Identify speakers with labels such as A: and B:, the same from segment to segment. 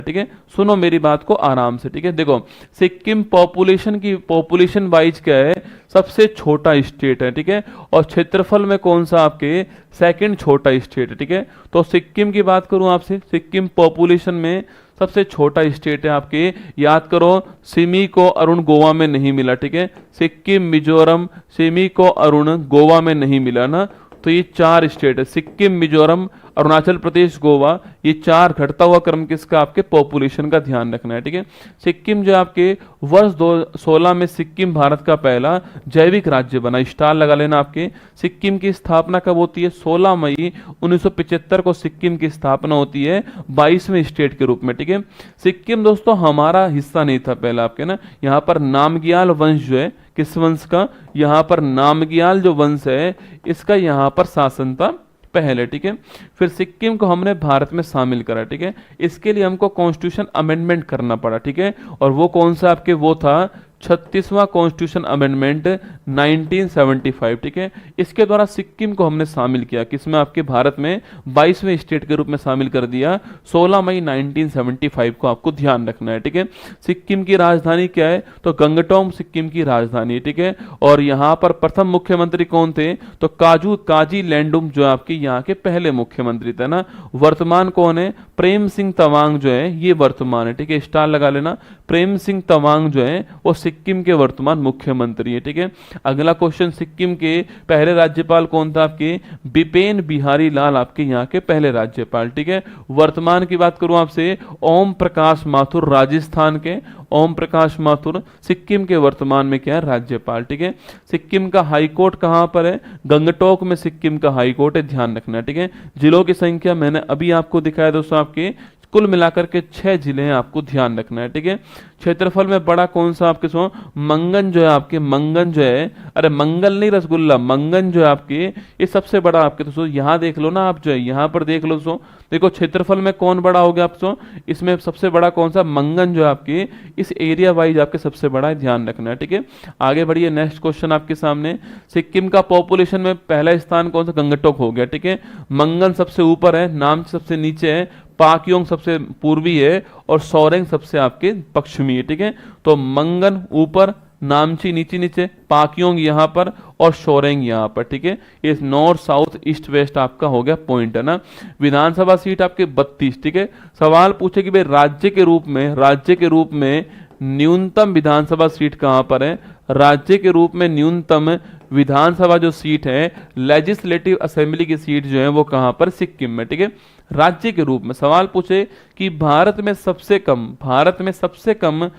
A: ठीक है, सुनो मेरी बात को आराम से, ठीक है। देखो, सिक्किम पॉपुलेशन वाइज क्या है, सबसे छोटा स्टेट है, ठीक है, और क्षेत्रफल में कौन सा आपके सेकंड छोटा स्टेट है, ठीक है। तो सिक्किम की बात करूं आपसे, सिक्किम पॉपुलेशन में सबसे छोटा स्टेट है आपके, याद करो, सिमी को अरुण गोवा में नहीं मिला, ठीक है, सिक्किम, मिजोरम, सिमी को अरुण गोवा में नहीं मिला ना, तो ये 4 स्टेट है, सिक्किम, मिजोरम, अरुणाचल प्रदेश, गोवा, ये 4 घटता हुआ क्रम किसका, आपके पॉपुलेशन का ध्यान रखना है, ठीक है। सिक्किम जो आपके वर्ष 2016 में सिक्किम भारत का पहला जैविक राज्य बना, स्टार लगा लेना आपके। सिक्किम की स्थापना कब होती है, 16 मई 1975 को सिक्किम की स्थापना होती है 22वें स्टेट के रूप में, ठीक है। सिक्किम दोस्तों हमारा हिस्सा नहीं था पहले आपके ना, यहाँ पर नामग्याल वंश जो है, किस वंश का, यहाँ पर नामग्याल जो वंश है इसका यहाँ पर शासन था पहले, ठीक है। फिर सिक्किम को हमने भारत में शामिल करा, ठीक है, इसके लिए हमको कॉन्स्टिट्यूशन अमेंडमेंट करना पड़ा, ठीक है, और वो कौन सा आपके, वो था 36वां कॉन्स्टिट्यूशन अमेंडमेंट 1975, ठीक है। इसके द्वारा सिक्किम को हमने शामिल किया किसमें, आपके भारत में 22वें स्टेट के रूप में शामिल कर दिया 16 मई 1975 को, आपको ध्यान रखना है, ठीक है। सिक्किम की राजधानी क्या है, तो गंगटोम सिक्किम की राजधानी है, ठीक है। और यहाँ पर प्रथम मुख्यमंत्री कौन थे, तो काजी लैंडुम जो आपके यहाँ के पहले मुख्यमंत्री थे ना। वर्तमान कौन है, प्रेम सिंह तवांग जो है ये वर्तमान है, ठीक है, स्टार लगा लेना। प्रेम सिंह तवांग जो है वो सिक्किम के वर्तमान मुख्यमंत्री है, ठीक है। अगला क्वेश्चन, सिक्किम के पहले राज्यपाल कौन था, आपके बिपेन बिहारी लाल आपके यहाँ के पहले राज्यपाल, ठीक है। वर्तमान की बात करूं आपसे, ओम प्रकाश माथुर राजस्थान के, ओम प्रकाश माथुर सिक्किम के वर्तमान में क्या है, राज्यपाल, ठीक है। सिक्किम का हाई कोर्ट कहां पर है, गंगटोक में सिक्किम का हाई कोर्ट है, ध्यान रखना है, ठीक है। जिलों की संख्या मैंने अभी आपको दिखाया दोस्तों, आपके कुल मिलाकर के 6 जिले हैं, आपको ध्यान रखना है, ठीक है। क्षेत्रफल में बड़ा कौन सा आपके सो, मंगन जो है आपके, मंगन जो है, अरे मंगल नहीं रसगुल्ला, मंगन जो है आपके ये सबसे बड़ा आपके, तो यहाँ देख लो ना आप, जो है यहाँ पर देख लो सो, देखो क्षेत्रफल में कौन बड़ा हो गया आप सो, इसमें सबसे बड़ा कौन सा, मंगन जो है आपके इस एरिया वाइज आपके सबसे बड़ा है, ध्यान रखना है, ठीक है। आगे बढ़िए, नेक्स्ट क्वेश्चन आपके सामने, सिक्किम का पॉपुलेशन में पहला स्थान कौन सा, गंगटोक हो गया, ठीक है। मंगन सबसे ऊपर है, नामची सबसे नीचे है, पाकयोंग सबसे पूर्वी है, और सोरेंग सबसे आपके पश्चिमी है, ठीक है। तो मंगन ऊपर, नामची नीचे, पाकयोंग यहाँ पर और सोरेंग यहाँ पर, ठीक है। ये नॉर्थ साउथ ईस्ट वेस्ट आपका हो गया पॉइंट है ना। विधानसभा सीट आपके 32, ठीक है। सवाल पूछे कि भाई राज्य के रूप में न्यूनतम विधानसभा सीट कहां पर है, राज्य के रूप में न्यूनतम विधानसभा जो सीट है, लेजिस्लेटिव असेंबली की सीट जो है वो कहां पर, सिक्किम में, ठीक है। राज्य के रूप में सवाल पूछे कि भारत में सबसे कम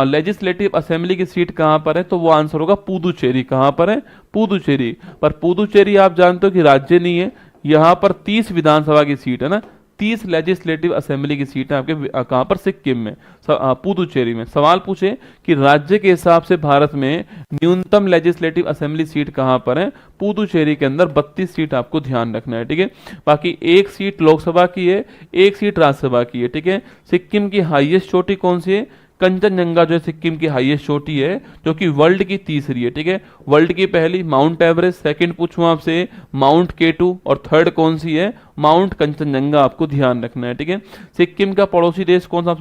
A: लेजिस्लेटिव असेंबली की सीट कहां पर है, तो वो आंसर होगा पुदुचेरी। कहां पर है, पुदुचेरी। पर पुदुचेरी आप जानते हो कि राज्य नहीं है, यहां पर 30 विधानसभा की सीट है ना, 30 लेजिस्लेटिव असेंबली की सीट है आपके कहां पर, सिक्किम में, पुदुचेरी में। सवाल पूछे कि राज्य के हिसाब से भारत में न्यूनतम लेजिस्लेटिव असेंबली सीट कहां पर है, पुदुचेरी के अंदर 32 सीट आपको ध्यान रखना है, ठीक है। बाकी 1 सीट लोकसभा की है, 1 सीट राज्यसभा की है, ठीक है। सिक्किम की हाईएस्ट चोटी कौन सी है, कंचनजंगा जो है सिक्किम की हाईएस्ट चोटी है, जो कि वर्ल्ड की तीसरी है, ठीक है। वर्ल्ड की पहली माउंट एवरेस्ट, सेकंड पूछूं आपसे माउंट केटू, और थर्ड कौन सी है, माउंट कंचनजंगा, आपको ध्यान रखना है, ठीक है। सिक्किम का पड़ोसी देश कौन सा,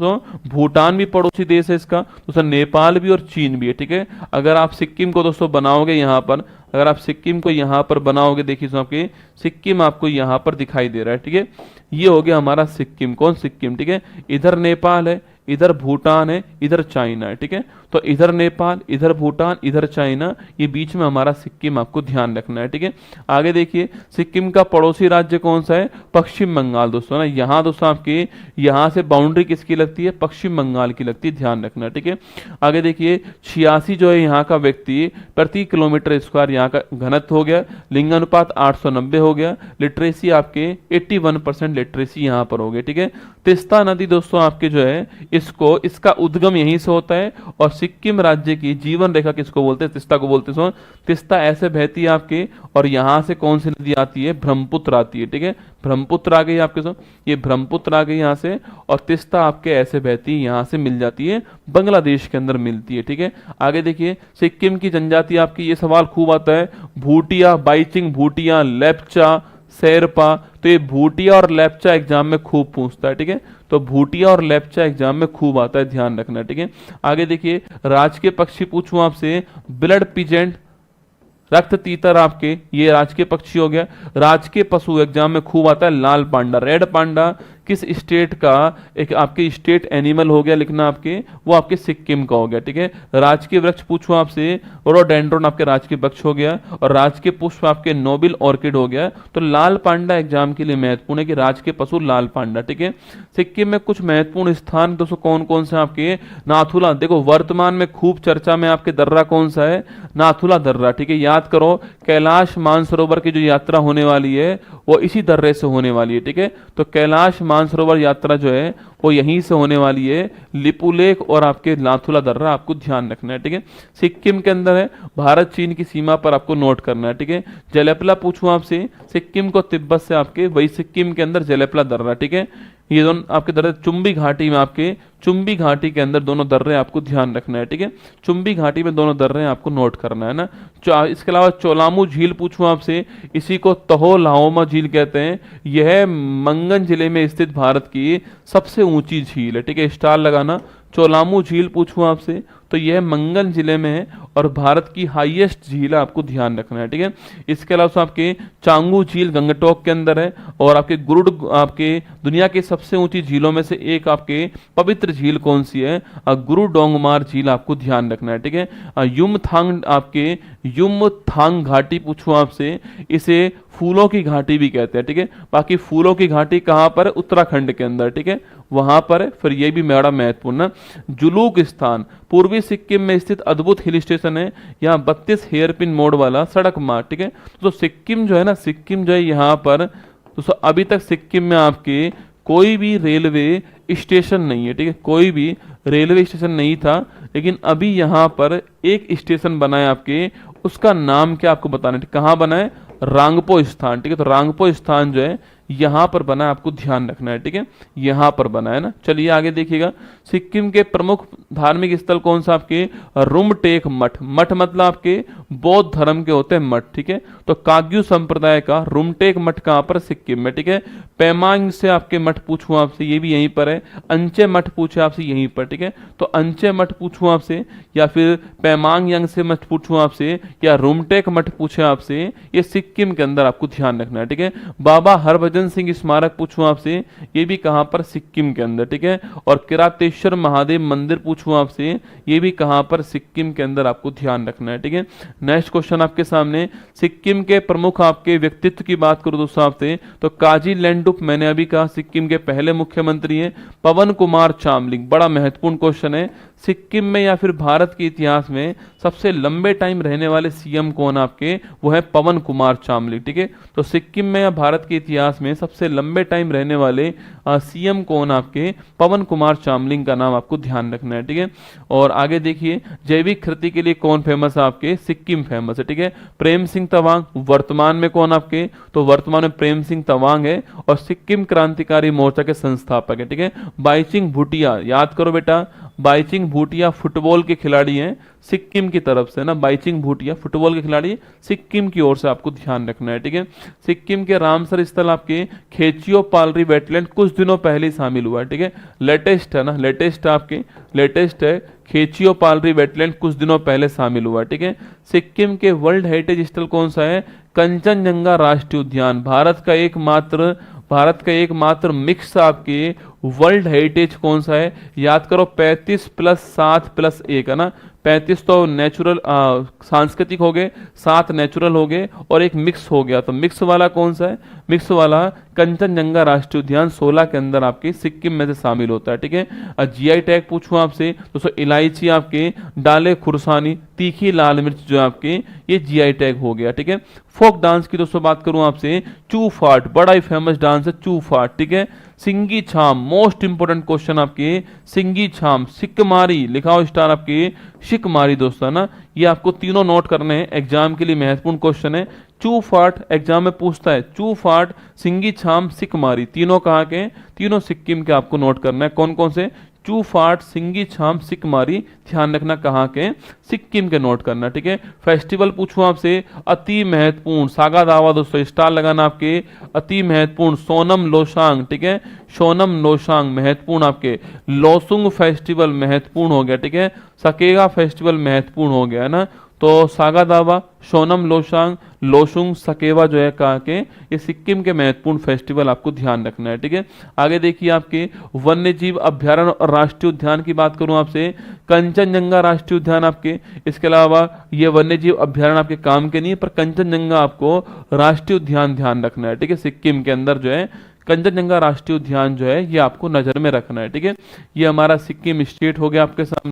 A: भूटान भी पड़ोसी देश है इसका, दोस्तों नेपाल भी और चीन भी है, ठीक है। अगर आप सिक्किम को दोस्तों बनाओगे यहाँ पर, अगर आप सिक्किम को यहाँ पर बनाओगे, देखिए आपके सिक्किम आपको यहाँ पर दिखाई दे रहा है, ठीक है। ये हो गया हमारा सिक्किम, कौन, सिक्किम, ठीक है। इधर नेपाल है, इधर भूटान है, इधर चाइना है, ठीक है। तो इधर नेपाल, इधर भूटान, इधर चाइना, ये बीच में हमारा सिक्किम, आपको ध्यान रखना है, ठीक है। आगे देखिए, सिक्किम का पड़ोसी राज्य कौन सा है, पश्चिम बंगाल दोस्तों ना। यहाँ दोस्तों आपके यहाँ से बाउंड्री किसकी लगती है, पश्चिम बंगाल की लगती है, ध्यान रखना है, ठीक है। आगे देखिए, 86 जो है यहाँ का व्यक्ति प्रति किलोमीटर स्क्वायर यहाँ का घनत्व हो गया, लिंगानुपात 890 हो गया, लिटरेसी आपके 81% लिटरेसी यहाँ पर हो गई, ठीक है। तिस्ता नदी दोस्तों आपके जो है इसका उद्गम यहीं से होता है, और सिक्किम राज्य की जीवन रेखा किसको बोलते हैं, तिस्ता को बोलते हैं। तिस्ता ऐसे बहती है आपके, और यहां से कौन सी नदी आती है, ब्रह्मपुत्र आती है, ठीक है। ब्रह्मपुत्र आ गई आपके ये ब्रह्मपुत्र आ गई यहाँ से, और तिस्ता आपके ऐसे बहती है, यहाँ से मिल जाती है, बांग्लादेश के अंदर मिलती है, ठीक है। आगे देखिए, सिक्किम की जनजाति आपकी, ये सवाल खूब आता है, भूटिया, बाइचिंग भूटिया, लेप्चा, शेरपा। तो ये भूटिया और लेप्चा एग्जाम में खूब पूछता है, ठीक है। तो भूटिया और लेप्चा एग्जाम में खूब आता है, ध्यान रखना, ठीक है। आगे देखिए, राजकीय पक्षी पूछूं आपसे, ब्लड पिजेंट, रक्त तीतर, आपके ये राजकीय पक्षी हो गया। राजकीय पशु एग्जाम में खूब आता है लाल पांडा, रेड पांडा किस स्टेट का एक आपके स्टेट एनिमल हो गया लिखना आपके, वो आपके सिक्किम का हो गया, ठीक है। राजकीय वृक्ष पूछूं आपसे, रोडोडेंड्रॉन आपके राजकीय वृक्ष हो गया, और राजकीय पुष्प आपके नोबेल ऑर्किड हो गया। तो लाल पांडा एग्जाम के लिए महत्वपूर्ण है कि राजकीय पशु लाल पांडा, ठीक है। सिक्किम में कुछ महत्वपूर्ण स्थान दोस्तों कौन कौन से आपके, नाथुला, देखो वर्तमान में खूब चर्चा में आपके दर्रा कौन सा है, नाथुला दर्रा, ठीक है। याद करो, कैलाश मानसरोवर की जो यात्रा होने वाली है वो इसी दर्रे से होने वाली है, ठीक है। तो कैलाश मानसरोवर यात्रा जो है वो यहीं से होने वाली है, लिपुलेख और आपके नाथुला दर्रा, आपको ध्यान रखना है, ठीक है। सिक्किम के अंदर है, भारत चीन की सीमा पर आपको नोट करना है, ठीक है। जलेपला पूछूं आपसे, सिक्किम को तिब्बत से आपके वही सिक्किम के अंदर जलेपला दर्रा, ठीक है। ये दोनों आपके दर्रे चुंबी घाटी में, आपके चुंबी घाटी के अंदर दोनों दर्रे आपको ध्यान रखना है, ठीक है। चुंबी घाटी में दोनों दर्रे आपको नोट करना है ना। इसके अलावा चोलामू झील पूछूं आपसे, इसी को तहो लाओमा झील कहते हैं। यह मंगन जिले में स्थित भारत की सबसे ऊंची झील है, ठीक है, स्टार लगाना। चोलामू झील पूछूं आपसे, तो यह मंगन जिले में है और भारत की हाईएस्ट झील है, आपको ध्यान रखना है, ठीक है। इसके अलावा आपके चांगू झील गंगटोक के अंदर है, और आपके गुरुड, आपके दुनिया की सबसे ऊंची झीलों में से एक आपके पवित्र झील कौन सी है, गुरु डोंगमार झील, आपको ध्यान रखना है, ठीक है। युमथांग, आपके युमथांग घाटी पूछूं आपसे, इसे फूलों की घाटी भी कहते हैं, ठीक है। बाकी फूलों की घाटी कहां पर है, उत्तराखंड के अंदर, ठीक है, वहां पर है। फिर ये भी बड़ा महत्वपूर्ण है। जुलूक स्थान पूर्वी सिक्किम में स्थित अद्भुत हिल स्टेशन है, यहाँ 32 हेयरपिन मोड़ वाला सड़क मार्ग, ठीक है। तो सिक्किम जो है ना, सिक्किम जो है यहाँ पर दोस्तों अभी तक सिक्किम में आपके कोई भी रेलवे स्टेशन नहीं है, ठीक है, कोई भी रेलवे स्टेशन नहीं था, लेकिन अभी यहाँ पर एक स्टेशन बना है आपके, उसका नाम क्या आपको बताना है, कहाँ बना है, रांगपो स्थान, ठीक है। तो रांगपो स्थान जो है यहां पर बना है, आपको ध्यान रखना है, ठीक है, यहां पर बना है ना। चलिए आगे देखिएगा, सिक्किम के प्रमुख धार्मिक स्थल कौन सा, आपके रुमटेक मठ, मठ मतलब आपके बौद्ध धर्म के होते हैं मठ, ठीक है। तो काग्यू संप्रदाय का रुमटेक मठ कहां पर, सिक्किम में, ठीक है। पेमांग से आपके मठ पूछूं आपसे, ये भी यहीं पर है। अंचे मठ पूछे आपसे यहीं पर, ठीक है। तो अंचे मठ पूछूं आपसे, या फिर पेमांग यांग से मठ पूछूं आपसे, या रुमटेक मठ पूछे आपसे, ये सिक्किम के अंदर आपको ध्यान रखना है, ठीक है। बाबा हरभजन सिंह स्मारक पूछूं आपसे, ये भी कहां पर, सिक्किम के अंदर, ठीक है। और किरातेश्वर महादेव मंदिर पूछूं आपसे, ये भी कहां पर, सिक्किम के अंदर, आपको ध्यान रखना है, ठीक है। नेक्स्ट क्वेश्चन आपके सामने, सिक्किम के प्रमुख आपके व्यक्तित्व की बात करूं दोस्तों आपसे, तो काजी लेंडुप, मैंने अभी कहा सिक्किम के पहले मुख्यमंत्री हैं। पवन कुमार चामलिंग, बड़ा महत्वपूर्ण क्वेश्चन है, सिक्किम में या फिर भारत के इतिहास में सबसे लंबे टाइम रहने वाले सीएम कौन आपके, वो है पवन कुमार चामलिंग, ठीक है। तो सिक्किम में या भारत के इतिहास में सबसे लंबे टाइम रहने वाले सीएम कौन आपके, पवन कुमार चामलिंग का नाम आपको ध्यान रखना है, ठीक है। और आगे देखिए, जैविक खेती के लिए कौन फेमस है आपके, सिक्किम फेमस है, ठीक है। प्रेम सिंह तवांग, वर्तमान में कौन आपके, तो वर्तमान में प्रेम सिंह तवांग है, और सिक्किम क्रांतिकारी मोर्चा के संस्थापक है, ठीक है। बाईचिंग भूटिया, याद करो बेटा, बाईचिंग भूटिया फुटबॉल के खिलाड़ी हैं सिक्किम की तरफ से ना, बाईचिंग भूटिया फुटबॉल के खिलाड़ी सिक्किम की ओर से, आपको ध्यान रखना है, ठीक है। सिक्किम के रामसर स्थल आपके खेचियो पालरी वेटलैंड कुछ दिनों पहले ही शामिल हुआ है, ठीक है, लेटेस्ट है ना, लेटेस्ट आपके लेटेस्ट है, खेचियो पालरी वेटलैंड कुछ दिनों पहले शामिल हुआ, ठीक है। सिक्किम के वर्ल्ड हेरिटेज स्थल कौन सा है, कंचनजंगा राष्ट्रीय उद्यान, भारत का एकमात्र मिक्स आपके वर्ल्ड हेरिटेज कौन सा है, याद करो 35 + 7 + 1 है ना, 35 तो नेचुरल सांस्कृतिक हो गए, 7 नेचुरल हो गए, और एक मिक्स हो गया। तो मिक्स वाला कौन सा है, मिक्स वाला कंचनजंगा राष्ट्रीय उद्यान 16 के अंदर आपके सिक्किम में से शामिल होता है, ठीक है। जीआई टैग पूछूं आपसे, दोस्तों इलायची आपके डाले खुरसानी तीखी लाल मिर्च जो आपके, ये जीआई टैग हो गया, ठीक है। फोक डांस की दोस्तों बात करूं आपसे, चू फाट, बड़ा ही फेमस डांस है चू फाट, ठीक है। सिंगी छाम, मोस्ट इंपोर्टेंट क्वेश्चन आपके, सिंगी छाम, सिक्कमारी, लिखाओ स्टार आपके, शिकमारी दोस्तों ना, ये आपको तीनों नोट करने हैं, एग्जाम के लिए महत्वपूर्ण क्वेश्चन है। चू फाट एग्जाम में पूछता है, चू फाट, सिंगी छाम, सिकमारी, तीनों कहाँ के, तीनों सिक्किम के आपको नोट करना है। कौन कौन से, चूफाट, सिंगी छाम, सिकमारी, ध्यान रखना कहाँ के, सिक्किम के नोट करना, ठीक है। फेस्टिवल पूछूं आपसे, अति महत्वपूर्ण, सागा दावा दोस्तों स्टार लगाना आपके, अति महत्वपूर्ण सोनम लोसांग, ठीक है, सोनम लोसांग महत्वपूर्ण आपके, लोसुंग फेस्टिवल महत्वपूर्ण हो गया, ठीक है, सकेगा फेस्टिवल महत्वपूर्ण हो गया है ना। तो सागा दावा, सोनम लोसांग, लोसुंग, सकेवा जो है कहा के, ये सिक्किम के महत्वपूर्ण फेस्टिवल आपको ध्यान रखना है, ठीक है। आगे देखिए आपके वन्य जीव अभ्यारण्य और राष्ट्रीय उद्यान की बात करूं आपसे, कंचनजंगा राष्ट्रीय उद्यान आपके, इसके अलावा ये वन्य जीव अभ्यारण्य आपके काम के नहीं है, पर कंचनजंगा आपको राष्ट्रीय उद्यान ध्यान रखना है, ठीक है। सिक्किम के अंदर जो है कंचनजंगा राष्ट्रीय उद्यान जो है ये आपको नजर में रखना है, ठीक है। ये हमारा सिक्किम स्टेट हो गया आपके सामने।